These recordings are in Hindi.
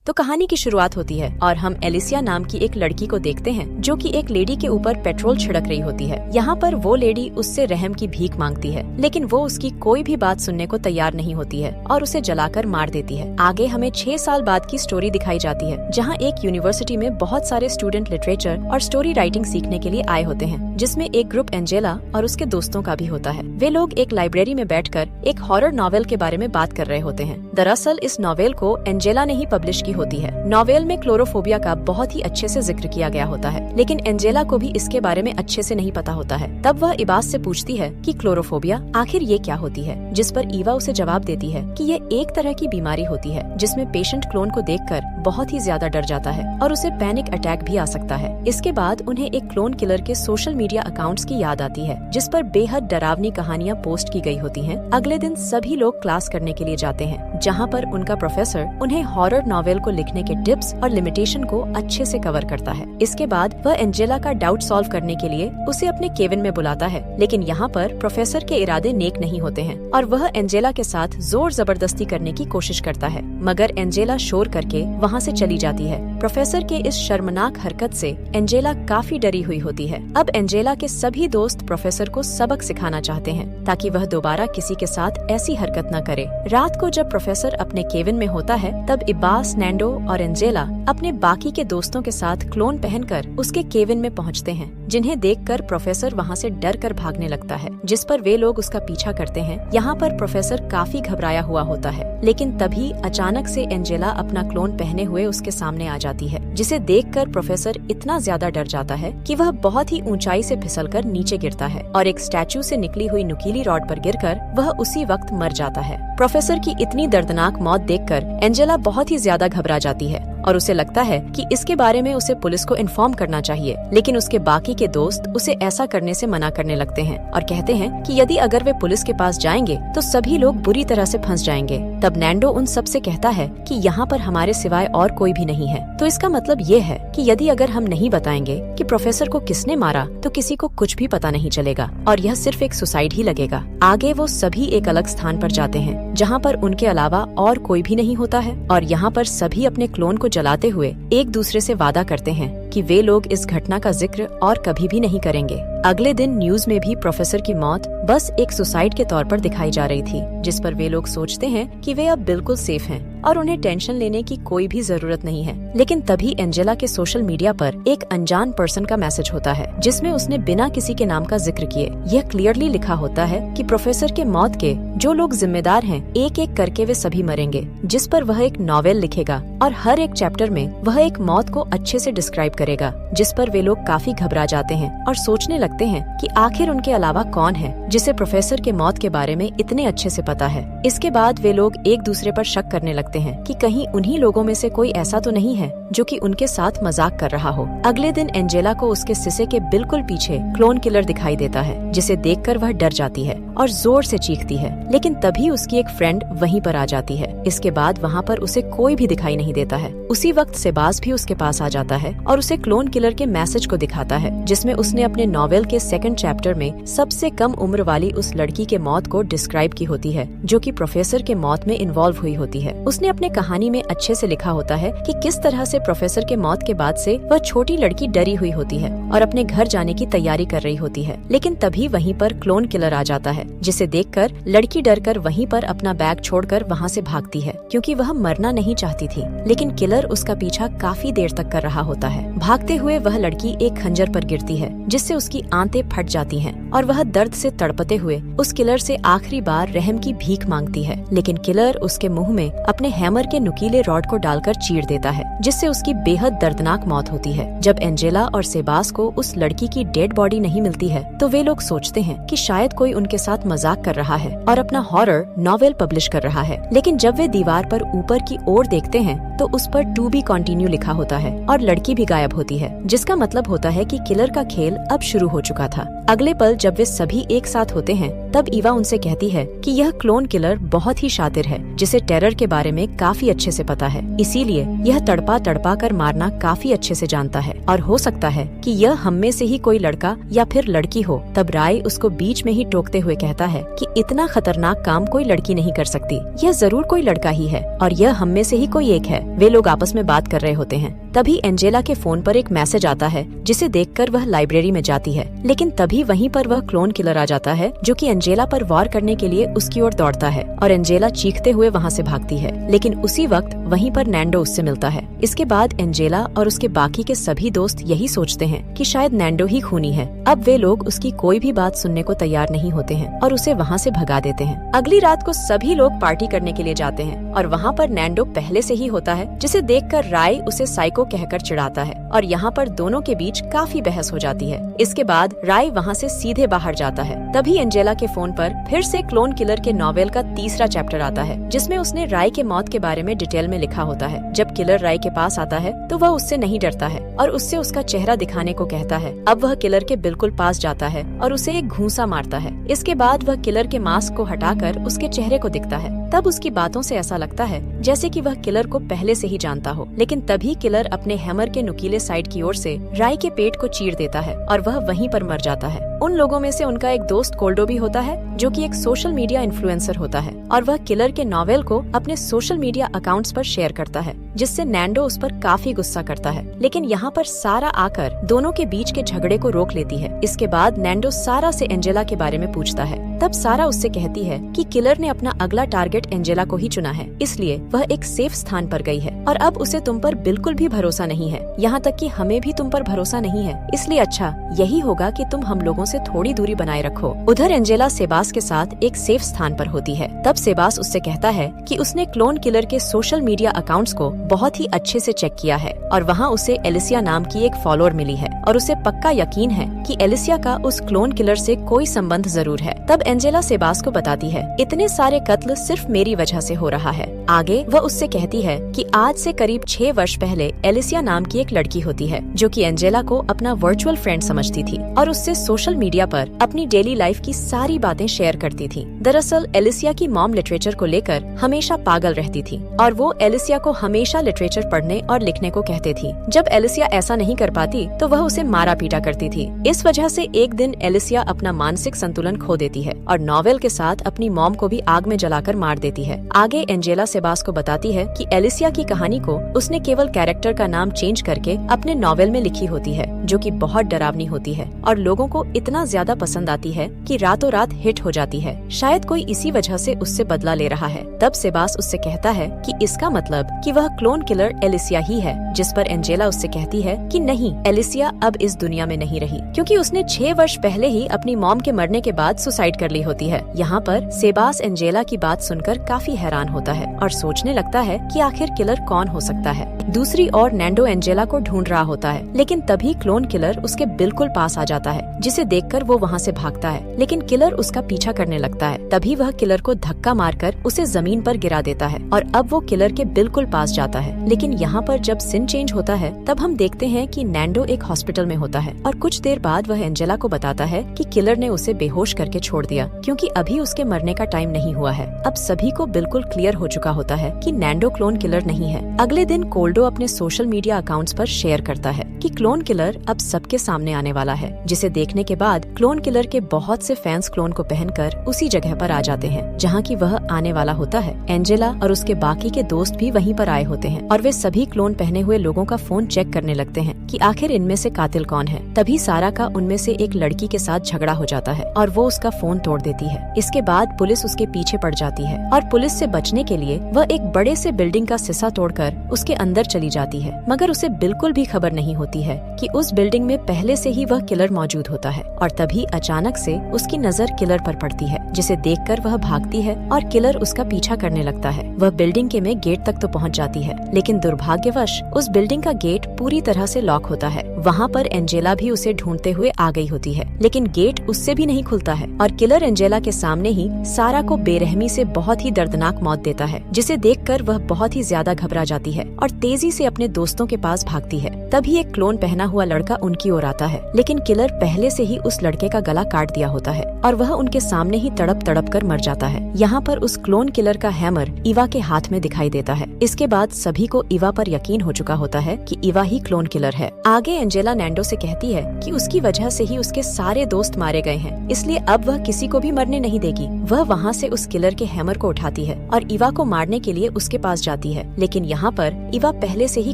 तो कहानी की शुरुआत होती है और हम एलिसिया नाम की एक लड़की को देखते हैं जो कि एक लेडी के ऊपर पेट्रोल छिड़क रही होती है। यहाँ पर वो लेडी उससे रहम की भीख मांगती है, लेकिन वो उसकी कोई भी बात सुनने को तैयार नहीं होती है और उसे जलाकर मार देती है। आगे हमें 6 साल बाद की स्टोरी दिखाई जाती है, जहाँ एक यूनिवर्सिटी में बहुत सारे स्टूडेंट लिटरेचर और स्टोरी राइटिंग सीखने के लिए आए होते हैं, जिसमें एक ग्रुप एंजेला और उसके दोस्तों का भी होता है। वे लोग एक लाइब्रेरी में बैठकर एक हॉरर नॉवेल के बारे में बात कर रहे होते हैं। दरअसल इस नॉवेल को एंजेला ने ही पब्लिश होती है। नॉवेल में क्लोरोफोबिया का बहुत ही अच्छे से जिक्र किया गया होता है, लेकिन एंजेला को भी इसके बारे में अच्छे से नहीं पता होता है। तब वह इबास से पूछती है कि क्लोरोफोबिया आखिर ये क्या होती है, जिस पर ईवा उसे जवाब देती है कि ये एक तरह की बीमारी होती है जिसमें पेशेंट क्लोन को देखकर बहुत ही ज्यादा डर जाता है और उसे पैनिक अटैक भी आ सकता है। इसके बाद उन्हें एक क्लोन किलर के सोशल मीडिया अकाउंट्स की याद आती है, जिस पर बेहद डरावनी कहानियाँ पोस्ट की गई होती हैं। अगले दिन सभी लोग क्लास करने के लिए जाते हैं, जहाँ पर उनका प्रोफेसर उन्हें हॉरर नॉवेल को लिखने के टिप्स और लिमिटेशन को अच्छे से कवर करता है। इसके बाद वह एंजेला का डाउट सॉल्व करने के लिए उसे अपने केबिन में बुलाता है, लेकिन यहाँ पर प्रोफेसर के इरादे नेक नहीं होते हैं और वह एंजेला के साथ जोर जबरदस्ती करने की कोशिश करता है, मगर एंजेला शोर करके वहाँ से चली जाती है। प्रोफेसर के इस शर्मनाक हरकत से एंजेला काफी डरी हुई होती है। अब एंजेला के सभी दोस्त प्रोफेसर को सबक सिखाना चाहते हैं ताकि वह दोबारा किसी के साथ ऐसी हरकत न करे। रात को जब प्रोफेसर अपने केबिन में होता है, तब इबास, नैंडो और एंजेला अपने बाकी के दोस्तों के साथ क्लोन पहनकर उसके केबिन में पहुंचते हैं, जिन्हें देखकर प्रोफेसर वहां से डर कर भागने लगता है, जिस पर वे लोग उसका पीछा करते हैं। यहाँ पर प्रोफेसर काफी घबराया हुआ होता है, लेकिन तभी अचानक से एंजेला अपना क्लोन पहने हुए उसके सामने आ जाती है, जिसे देखकर प्रोफेसर इतना ज्यादा डर जाता है कि वह बहुत ही ऊंचाई से फिसलकर नीचे गिरता है और एक स्टैचू से निकली हुई नुकीली रॉड पर गिरकर वह उसी वक्त मर जाता है। प्रोफेसर की इतनी दर्दनाक मौत देखकर एंजेला बहुत ही ज्यादा घबरा जाती है और उसे लगता है कि इसके बारे में उसे पुलिस को इन्फॉर्म करना चाहिए, लेकिन उसके बाकी के दोस्त उसे ऐसा करने से मना करने लगते हैं और कहते हैं कि यदि अगर वे पुलिस के पास जाएंगे तो सभी लोग बुरी तरह से फंस जाएंगे। तब नैंडो उन सब से कहता है कि यहाँ पर हमारे सिवाय और कोई भी नहीं है, तो इसका मतलब ये है कि यदि अगर हम नहीं बताएंगे कि प्रोफेसर को किसने मारा तो किसी को कुछ भी पता नहीं चलेगा और यह सिर्फ एक सुसाइड ही लगेगा। आगे वो सभी एक अलग स्थान पर जाते हैं, जहाँ पर उनके अलावा और कोई भी नहीं होता है और यहाँ पर सभी अपने क्लोन को जलाते हुए एक दूसरे से वादा करते हैं कि वे लोग इस घटना का जिक्र और कभी भी नहीं करेंगे। अगले दिन न्यूज में भी प्रोफेसर की मौत बस एक सुसाइड के तौर पर दिखाई जा रही थी, जिस पर वे लोग सोचते हैं कि वे अब बिल्कुल सेफ हैं और उन्हें टेंशन लेने की कोई भी जरूरत नहीं है। लेकिन तभी एंजेला के सोशल मीडिया पर एक अनजान पर्सन का मैसेज होता है, जिसमें उसने बिना किसी के नाम का जिक्र किए यह क्लियरली लिखा होता है कि प्रोफेसर के मौत के जो लोग जिम्मेदार हैं, एक एक करके वे सभी मरेंगे, जिस पर वह एक नॉवेल लिखेगा और हर एक चैप्टर में वह एक मौत को अच्छे से डिस्क्राइब करेगा, जिस पर वे लोग काफी घबरा जाते हैं और सोचने लगते हैं कि आखिर उनके अलावा कौन है जिसे प्रोफेसर के मौत के बारे में इतने अच्छे से पता है। इसके बाद वे लोग एक दूसरे पर शक करने लगते हैं कि कहीं उन्हीं लोगों में से कोई ऐसा तो नहीं है जो कि उनके साथ मजाक कर रहा हो। अगले दिन एंजेला को उसके सिसे के बिल्कुल पीछे क्लोन किलर दिखाई देता है, जिसे देखकर वह डर जाती है और जोर से चीखती है, लेकिन तभी उसकी एक फ्रेंड वहीं पर आ जाती है। इसके बाद वहाँ पर उसे कोई भी दिखाई नहीं देता है। उसी वक्त सेबास भी उसके पास आ जाता है और उसे क्लोन किलर के मैसेज को दिखाता है, जिसमें उसने अपने नॉवेल के 2nd चैप्टर में सबसे कम उम्र वाली उस लड़की के मौत को डिस्क्राइब की होती है, जो कि प्रोफेसर के मौत में इन्वॉल्व हुई होती है। उसने अपने कहानी में अच्छे से लिखा होता है कि किस तरह से प्रोफेसर के मौत के बाद से वह छोटी लड़की डरी हुई होती है और अपने घर जाने की तैयारी कर रही होती है, लेकिन तभी वहीं पर क्लोन किलर आ जाता है, जिसे देखकर लड़की डरकर वहीं पर अपना बैग छोड़कर वहाँ से भागती है, क्योंकि वह मरना नहीं चाहती थी। लेकिन किलर उसका पीछा काफी देर तक कर रहा होता है। भागते हुए वह लड़की एक खंजर पर गिरती है, जिससे उसकी आंतें फट जाती हैं और वह दर्द से तड़पते हुए उस किलर से आखिरी बार रहम की भीख मांगती है, लेकिन किलर उसके मुंह में अपने हैमर के नुकीले रॉड को डालकर चीर देता है, जिससे उसकी बेहद दर्दनाक मौत होती है। जब एंजेला और सेबास को उस लड़की की डेड बॉडी नहीं मिलती है, तो वे लोग सोचते हैं कि शायद कोई उनके साथ मजाक कर रहा है और अपना हॉरर नॉवेल पब्लिश कर रहा है। लेकिन जब वे दीवार पर ऊपर की ओर देखते हैं तो उस पर टू बी कंटिन्यू लिखा होता है और लड़की भी गायब होती है, जिसका मतलब होता है कि किलर का खेल अब शुरू हो चुका था। अगले पल जब वे सभी एक साथ होते हैं, तब ईवा उनसे कहती है कि यह क्लोन किलर बहुत ही शातिर है, जिसे टेरर के बारे में काफी अच्छे से पता है, इसीलिए यह तड़पा तड़पा कर मारना काफी अच्छे से जानता है और हो सकता है कि यह हम में से ही कोई लड़का या फिर लड़की हो। तब राय उसको बीच में ही टोकते हुए कहता है कि इतना खतरनाक काम कोई लड़की नहीं कर सकती, यह जरूर कोई लड़का ही है और यह हम में से ही कोई एक है। वे लोग आपस में बात कर रहे होते हैं। तभी एंजेला के फोन पर एक मैसेज आता है जिसे देखकर वह लाइब्रेरी में जाती है, लेकिन तभी वहीं पर वह क्लोन किलर आ जाता है जो कि एंजेला पर वार करने के लिए उसकी ओर दौड़ता है और एंजेला चीखते हुए वहाँ से भागती है। लेकिन उसी वक्त वहीं पर नैंडो उससे मिलता है। इसके बाद एंजेला और उसके बाकी के सभी दोस्त यही सोचते हैं कि शायद नैंडो ही खूनी है। अब वे लोग उसकी कोई भी बात सुनने को तैयार नहीं होते हैं और उसे वहाँ से भगा देते हैं। अगली रात को सभी लोग पार्टी करने के लिए जाते हैं और वहाँ पर नैंडो पहले से ही होता है, जिसे देखकर राय उसे साइको कहकर चिढ़ाता है और यहाँ पर दोनों के बीच काफी बहस हो जाती है। इसके बाद राय वहाँ से सीधे बाहर जाता है। तभी एंजेला के फोन पर फिर से क्लोन किलर के नॉवेल का तीसरा चैप्टर आता है, जिसमें उसने राय के मौत के बारे में डिटेल में लिखा होता है। जब किलर राय के पास आता है तो वह उससे नहीं डरता है और उससे उसका चेहरा दिखाने को कहता है। अब वह किलर के बिल्कुल पास जाता है और उसे एक घूंसा मारता है। इसके बाद वह किलर के मास्क को हटाकर उसके चेहरे को दिखता है। तब उसकी बातों से ऐसा लगता है जैसे कि वह किलर को पहले से ही जानता हो। लेकिन तभी किलर अपने हैमर के नुकीले साइड की ओर से राय के पेट को चीर देता है और वह वहीं पर मर जाता है। उन लोगों में से उनका एक दोस्त कोल्डो भी होता है, जो कि एक सोशल मीडिया इन्फ्लुएंसर होता है और वह किलर के नॉवेल को अपने सोशल मीडिया अकाउंट्स पर शेयर करता है, जिससे नैंडो उस पर काफी गुस्सा करता है। लेकिन यहाँ पर सारा आकर दोनों के बीच के झगड़े को रोक लेती है। इसके बाद नैंडो सारा से एंजेला के बारे में पूछता है। तब सारा उससे कहती है कि किलर ने अपना अगला टारगेट एंजेला को ही चुना है, इसलिए वह एक सेफ स्थान पर गई है और अब उसे तुम पर बिल्कुल भी भरोसा नहीं है। यहाँ तक कि हमें भी तुम पर भरोसा नहीं है, इसलिए अच्छा यही होगा कि तुम हम लोगों से थोड़ी दूरी बनाए रखो। उधर एंजेला सेबास के साथ एक सेफ स्थान पर होती है। तब सेबास उससे कहता है कि उसने क्लोन किलर के सोशल मीडिया अकाउंट्स को बहुत ही अच्छे से चेक किया है और वहाँ उसे एलिसिया नाम की एक फॉलोअर मिली है और उसे पक्का यकीन है कि एलिसिया का उस क्लोन किलर से कोई संबंध जरूर है। तब एंजेला सेबास को बताती है, इतने सारे कत्ल सिर्फ मेरी वजह से हो रहा है। आगे वह उससे कहती है कि आज से करीब 6 वर्ष पहले एलिसिया नाम की एक लड़की होती है जो कि एंजेला को अपना वर्चुअल फ्रेंड समझती थी और उससे सोशल मीडिया पर अपनी डेली लाइफ की सारी बातें शेयर करती थी। दरअसल एलिसिया की मॉम लिटरेचर को लेकर हमेशा पागल रहती थी और वो एलिसिया को हमेशा लिटरेचर पढ़ने और लिखने को कहते थी। जब एलिसिया ऐसा नहीं कर पाती तो वह उसे मारा पीटा करती थी। इस वजह से एक दिन एलिसिया अपना मानसिक संतुलन खो देती है और नॉवेल के साथ अपनी मॉम को भी आग में जलाकर मार देती है। आगे एंजेला सेबास को बताती है कि एलिसिया की कहानी को उसने केवल कैरेक्टर का नाम चेंज करके अपने नॉवेल में लिखी होती है, जो कि बहुत डरावनी होती है और लोगों को इतना ज्यादा पसंद आती है कि रातों रात हिट हो जाती है। शायद कोई इसी वजह से उससे बदला ले रहा है। तब सेबास उससे कहता है कि इसका मतलब कि वह क्लोन किलर एलिसिया ही है, जिस पर एंजेला उससे कहती है कि नहीं, एलिसिया अब इस दुनिया में नहीं रही, क्योंकि उसने 6 वर्ष पहले ही अपनी मॉम के मरने के बाद सुसाइड कर ली होती है। यहाँ पर सेबास एंजेला की बात सुनकर काफी हैरान होता है और सोचने लगता है कि आखिर किलर कौन हो सकता है। दूसरी ओर नैंडो एंजेला को ढूंढ रहा होता है, लेकिन तभी क्लोन किलर उसके बिल्कुल पास आ जाता है, जिसे देखकर वो वहाँ से भागता है। लेकिन किलर उसका पीछा करने लगता है। तभी वह किलर को धक्का मारकर उसे जमीन पर गिरा देता है और अब वो किलर के बिल्कुल पास जाता है। लेकिन यहाँ पर जब सीन चेंज होता है तब हम देखते हैं कि नैंडो एक हॉस्पिटल में होता है और कुछ देर बाद वह एंजेला को बताता है कि किलर ने उसे बेहोश करके छोड़ दिया, क्योंकि अभी उसके मरने का टाइम नहीं हुआ है। अब सभी को बिल्कुल क्लियर हो चुका होता है कि नैंडो क्लोन किलर नहीं है। अगले दिन कोल्डो अपने सोशल मीडिया अकाउंट्स पर शेयर करता है कि क्लोन किलर अब सबके सामने आने वाला है, जिसे देखने के बाद क्लोन किलर के बहुत से फैंस क्लोन को पहनकर उसी जगह पर आ जाते हैं जहाँ की वह आने वाला होता है। एंजेला और उसके बाकी के दोस्त भी वहीं पर आए होते हैं और वे सभी क्लोन पहने हुए लोगों का फोन चेक करने लगते हैं कि आखिर इनमें से कातिल कौन है। तभी सारा का उनमें से एक लड़की के साथ झगड़ा हो जाता है और वो उसका फोन तोड़ देती है। इसके बाद पुलिस उसके पीछे पड़ जाती है और पुलिस से बचने के लिए वह एक बड़े से बिल्डिंग का शीशा तोड़कर उसके अंदर चली जाती है, मगर उसे बिल्कुल भी खबर नहीं होती है कि उस बिल्डिंग में पहले से ही वह किलर मौजूद होता है। और तभी अचानक से उसकी नजर किलर पर पड़ती है, जिसे देखकर वह भागती है और किलर उसका पीछा करने लगता है। वह बिल्डिंग के में गेट तक तो पहुंच जाती है, लेकिन दुर्भाग्यवश उस बिल्डिंग का गेट पूरी तरह से लॉक होता है। वहाँ पर एंजेला भी उसे ढूंढते हुए आ गई होती है, लेकिन गेट उससे भी नहीं खुलता है और किलर एंजेला के सामने ही सारा को बेरहमी से बहुत ही दर्दनाक मौत देता है, जिसे देखकर वह बहुत ही ज्यादा घबरा जाती है और तेजी से अपने दोस्तों के पास भागती है। तभी एक क्लोन पहना हुआ लड़का उनकी ओर आता है, लेकिन किलर पहले से ही उस लड़के का गला काट दिया होता है और वह उनके सामने ही तड़प तड़प कर मर जाता है। यहाँ पर उस क्लोन किलर का हैमर इवा के हाथ में दिखाई देता है। इसके बाद सभी को इवा पर यकीन हो चुका होता है कि इवा ही क्लोन किलर है। आगे एंजेला नैंडो से कहती है कि उसकी वजह से ही उसके सारे दोस्त मारे गए हैं, इसलिए अब वह किसी को भी मरने नहीं देगी। वह वहाँ से उस किलर के हैमर को उठाती है और इवा को मारने के लिए उसके पास जाती है, लेकिन यहाँ पर इवा पहले से ही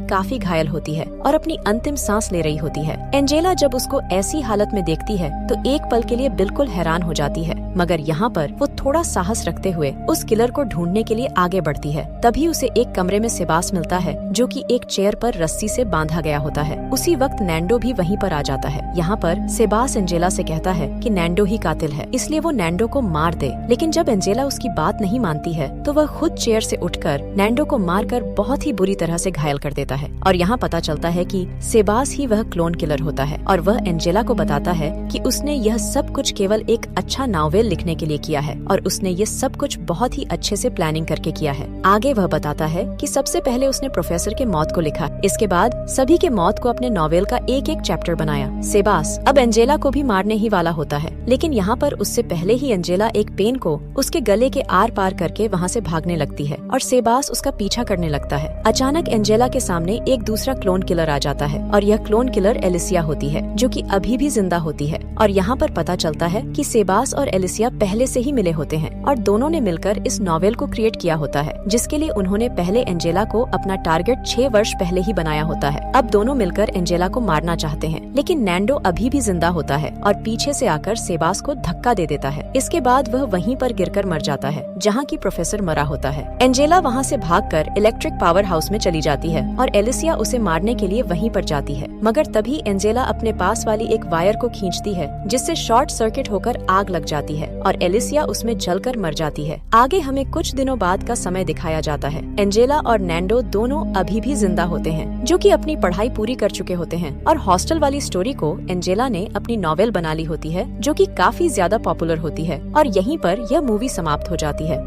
काफी घायल होती है और अपनी अंतिम सांस ले रही होती है। एंजेला जब उसको ऐसी हालत में देखती है तो एक पल के लिए बिल्कुल हैरान हो जाती है, मगर यहाँ पर वो थोड़ा साहस रखते हुए उस किलर को ढूंढने के लिए आगे बढ़ती है। तभी उसे एक कमरे में सेबास मिलता है, जो कि एक चेयर पर रस्सी से बांधा गया होता है। उसी वक्त नैंडो भी वहीं पर आ जाता है। यहाँ पर सेबास एंजेला से कहता है कि नैंडो ही कातिल है, इसलिए वो नैंडो को मार दे। लेकिन जब एंजेला उसकी बात नहीं मानती है तो वह खुद चेयर से उठकर नैंडो को मारकर बहुत ही बुरी तरह से घायल कर देता है। और यहाँ पता चलता है कि सेबास ही वह क्लोन किलर होता है और वह एंजेला को बताता है कि उसने यह सब कुछ केवल एक अच्छा नॉवेल लिखने के लिए किया है और उसने ये सब कुछ बहुत ही अच्छे से प्लानिंग करके किया है। आगे वह बताता है कि सबसे पहले उसने प्रोफेसर के मौत को लिखा, इसके बाद सभी के मौत को अपने नॉवेल का एक एक चैप्टर बनाया। सेबास अब एंजेला को भी मारने ही वाला होता है, लेकिन यहाँ पर उससे पहले ही एंजेला एक पेन को उसके गले के आर पार करके वहाँ से भागने लगती है और सेबास उसका पीछा करने लगता है। अचानक एंजेला के सामने एक दूसरा क्लोन किलर आ जाता है और यह क्लोन किलर एलिसिया होती है, जो कि अभी भी जिंदा होती है। और यहाँ पर पता चलता है कि सेबास और एलिसिया पहले से ही मिले होते हैं और दोनों ने मिलकर इस नॉवेल को क्रिएट किया होता है, जिसके लिए उन्होंने पहले एंजेला को अपना टारगेट 6 वर्ष पहले ही बनाया होता है। अब दोनों मिलकर एंजेला को मारना चाहते हैं, लेकिन नैंडो अभी भी जिंदा होता है और पीछे से आकर सेबास को धक्का दे देता है। इसके बाद वह वहीं पर गिरकर मर जाता है जहाँ की प्रोफेसर मरा होता है। एंजेला वहाँ से भागकर इलेक्ट्रिक पावर हाउस में चली जाती है और एलिसिया उसे मारने के लिए वहीं पर जाती है, मगर तभी एंजेला अपने पास वाली एक वायर को खींचती है, जिससे शॉर्ट सर्किट होकर आग लग जाती है और एलिसिया उसमें जलकर मर जाती है। आगे हमें कुछ दिनों बाद का समय दिखाया जाता है। एंजेला और नैंडो दोनों अभी भी जिंदा होते हैं, जो कि अपनी पढ़ाई पूरी कर चुके होते हैं और हॉस्टल वाली स्टोरी को एंजेला ने अपनी नॉवेल बना ली होती है, जो कि काफी ज्यादा पॉपुलर होती है और यहीं पर यह मूवी समाप्त हो जाती है।